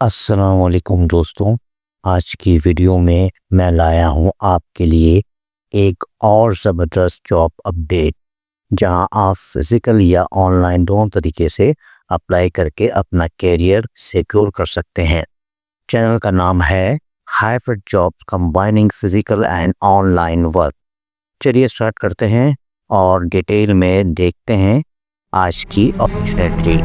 अस्सलाम वालेकुम दोस्तों। आज की वीडियो में मैं लाया हूँ आपके लिए एक और ज़बरदस्त जॉब अपडेट, जहां आप फिज़िकल या ऑनलाइन दोनों तरीके से अप्लाई करके अपना करियर सिक्योर कर सकते हैं। चैनल का नाम है hybrid jobs combining physical and online work. चलिए स्टार्ट करते हैं और डिटेल में देखते हैं आज की अपॉर्चुनिटी।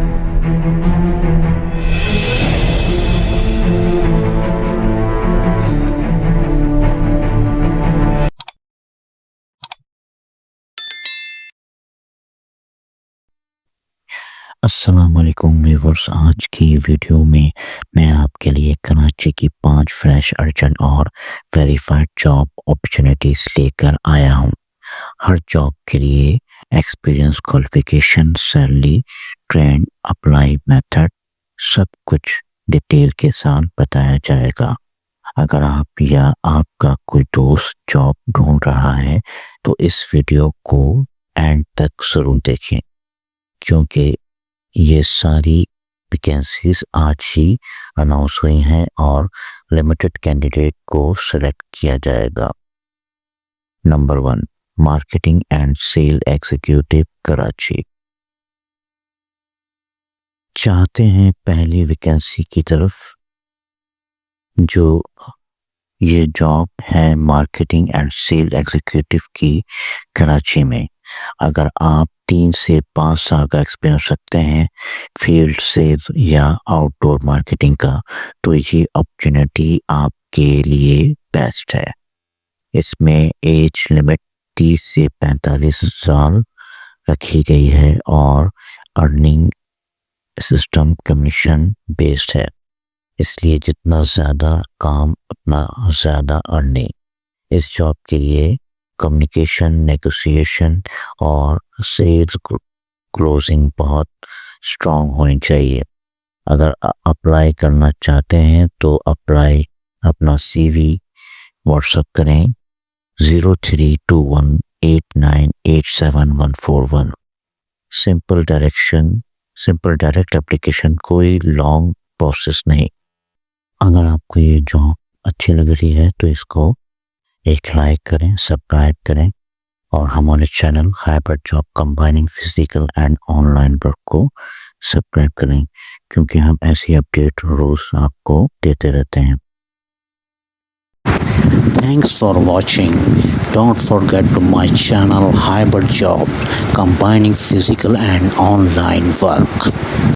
अस्सलाम वालेकुम व्यूअर्स। आज की वीडियो में मैं आपके लिए कराची की 5 फ्रेश अर्जेंट और वेरीफाइड जॉब अपॉर्चुनिटीज़ लेकर आया हूं। हर जॉब के लिए experience, qualification, salary, trend, apply method सब कुछ डिटेल के साथ बताया जाएगा। अगर आप या आपका कोई दोस्त जॉब ढूंढ रहा है तो इस वीडियो को एंड तक ज़रूर देखें, क्योंकि ये सारी वैकेंसीज आज ही अनाउंस हुई हैं और लिमिटेड कैंडिडेट को सिलेक्ट किया जाएगा। Number 1, marketing and sale executive, Karachi. चाहते हैं पहली वैकेंसी की तरफ, जो ये जॉब है मार्केटिंग एंड सेल एग्जीक्यूटिव की कराची में। अगर आप 3 से 5 साल का एक्सपीरियंस रखते हैं फील्ड सेल्स या आउटडोर मार्केटिंग का, तो ये अपॉर्चुनिटी आपके लिए बेस्ट है। इसमें एज लिमिट 30 से 45 साल रखी गई है और अर्निंग सिस्टम कमीशन बेस्ड है, इसलिए जितना ज़्यादा काम उतना ज़्यादा अर्निंग। इस जॉब के लिए कम्युनिकेशन, नेगोशिएशन और सेल्स क्लोजिंग बहुत स्ट्रॉन्ग होनी चाहिए। अगर अप्लाई करना चाहते हैं तो अप्लाई अपना CV व्हाट्सएप करें 032189874141। सिंपल डायरेक्ट एप्लीकेशन, कोई लॉन्ग प्रोसेस नहीं। अगर आपको ये जॉब अच्छी लग रही है तो इसको एक लाइक करें, सब्सक्राइब करें और हमारे channel hybrid job combining physical and online work को सब्सक्राइब करें, क्योंकि हम ऐसी अपडेट रोज आपको देते रहते हैं। Thanks for watching. Don't forget to my channel Hybrid Job Combining Physical and Online Work.